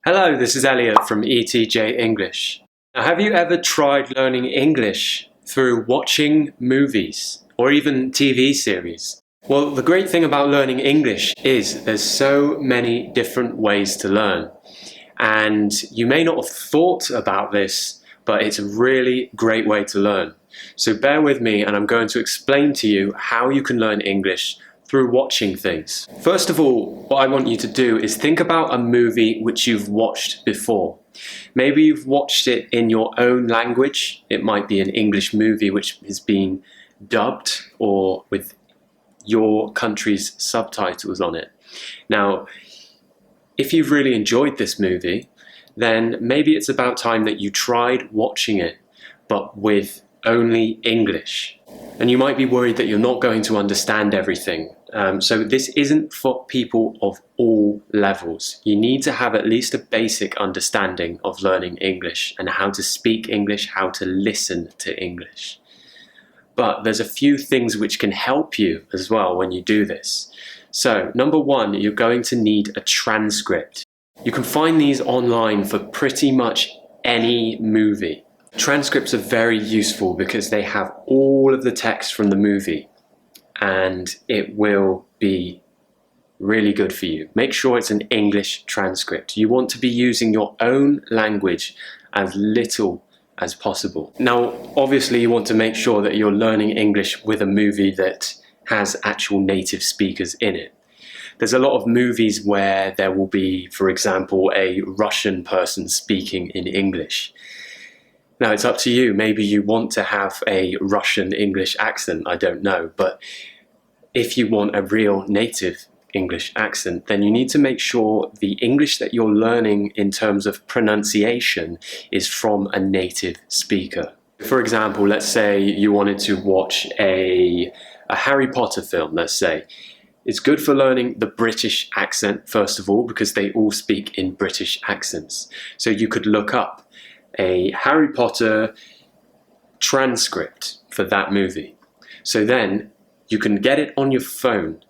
Hello, this is Elliot from ETJ English. Now, have you ever tried learning English through watching movies or even TV series? Well, the great thing about learning English is there's so many different ways to learn. And you may not have thought about this, but it's a really great way to learn. So bear with me and I'm going to explain to you how you can learn English through watching things. First of all, what I want you to do is think about a movie which you've watched before. Maybe you've watched it in your own language. It might be an English movie which is being dubbed or with your country's subtitles on it. Now, if you've really enjoyed this movie, then maybe it's about time that you tried watching it, but with only English. And you might be worried that you're not going to understand everything. So this isn't for people of all levels. You need to have at least a basic understanding of learning English and how to speak English, how to listen to English. But there's a few things which can help you as well when you do this. So number one, you're going to need a transcript. You can find these online for pretty much any movie. Transcripts are very useful because they have all of the text from the movie and it will be really good for you. Make sure it's an English transcript. You want to be using your own language as little as possible. Now, obviously you want to make sure that you're learning English with a movie that has actual native speakers in it. There's a lot of movies where there will be, for example, a Russian person speaking in English. Now, it's up to you. Maybe you want to have a Russian English accent, I don't know. But if you want a real native English accent, then you need to make sure the English that you're learning in terms of pronunciation is from a native speaker. For example, let's say you wanted to watch a Harry Potter film, let's say. It's good for learning the British accent, first of all, because they all speak in British accents. So you could look up a Harry Potter transcript for that movie. So then you can get it on your phone.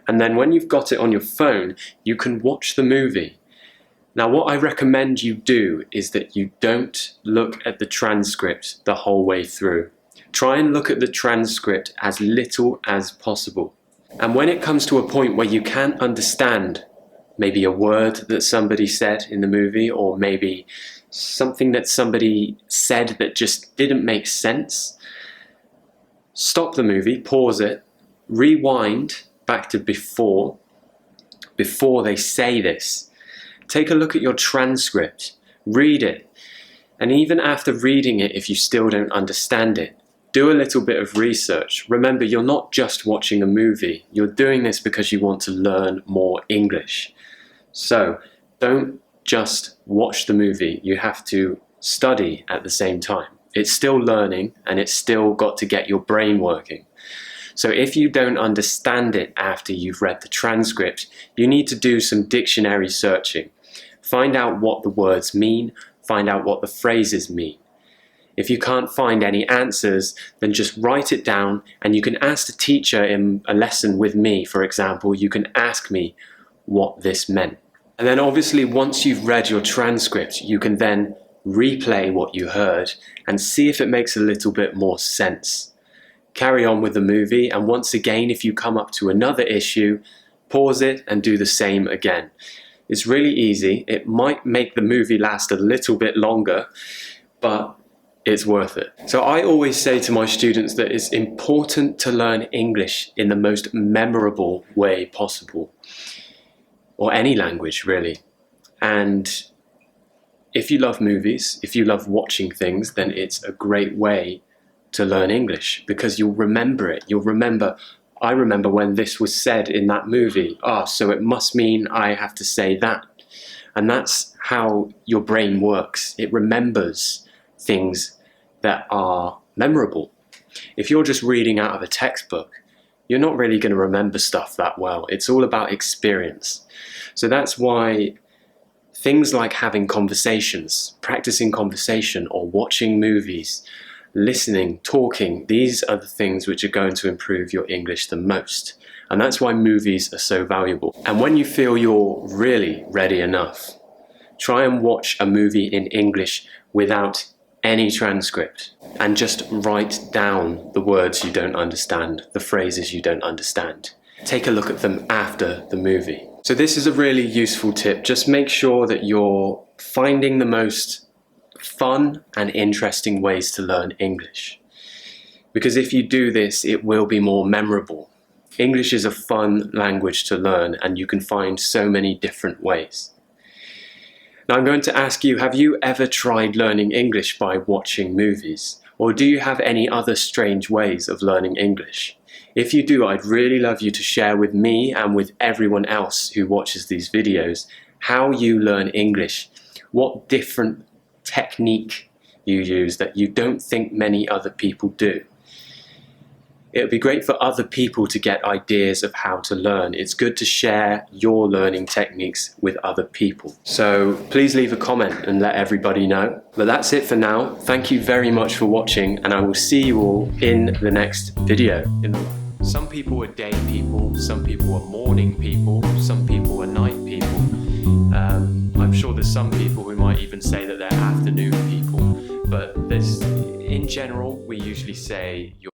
And then when you've got it on your phone, you can watch the movie. Now, what I recommend you do is that you don't look at the transcript the whole way through. Try and look at the transcript as little as possible. And when it comes to a point where you can't understand maybe a word that somebody said in the movie, or maybe something that somebody said that just didn't make sense, stop the movie, pause it, rewind back to before they say this. Take a look at your transcript, read it, and even after reading it, if you still don't understand it, do a little bit of research. Remember, you're not just watching a movie, you're doing this because you want to learn more English. So don't just watch the movie, you have to study at the same time. It's still learning and it's still got to get your brain working. So if you don't understand it after you've read the transcript, you need to do some dictionary searching. Find out what the words mean, find out what the phrases mean. If you can't find any answers, then just write it down and you can ask the teacher in a lesson with me, for example, you can ask me what this meant. And then obviously once you've read your transcript, you can then replay what you heard and see if it makes a little bit more sense. Carry on with the movie, and once again, if you come up to another issue, pause it and do the same again. It's really easy. It might make the movie last a little bit longer, but it's worth it. So I always say to my students that it's important to learn English in the most memorable way possible. Or any language, really. And if you love movies, if you love watching things, then it's a great way to learn English because you'll remember it. You'll remember, I remember when this was said in that movie. So it must mean I have to say that. And that's how your brain works. It remembers things that are memorable. If you're just reading out of a textbook, you're not really going to remember stuff that well. It's all about experience. So that's why things like having conversations, practicing conversation or watching movies, listening, talking, these are the things which are going to improve your English the most. And that's why movies are so valuable. And when you feel you're really ready enough, try and watch a movie in English without any transcript and just write down the words you don't understand, the phrases you don't understand. Take a look at them after the movie. So this is a really useful tip. Just make sure that you're finding the most fun and interesting ways to learn English. Because if you do this, it will be more memorable. English is a fun language to learn, and you can find so many different ways. Now I'm going to ask you, have you ever tried learning English by watching movies? Or do you have any other strange ways of learning English? If you do, I'd really love you to share with me and with everyone else who watches these videos how you learn English, what different technique you use that you don't think many other people do. It would be great for other people to get ideas of how to learn. It's good to share your learning techniques with other people. So please leave a comment and let everybody know. But that's it for now. Thank you very much for watching, and I will see you all in the next video. Some people are day people, some people are morning people, some people are night people. I'm sure there's some people who might even say that they're afternoon people. But in general, we usually say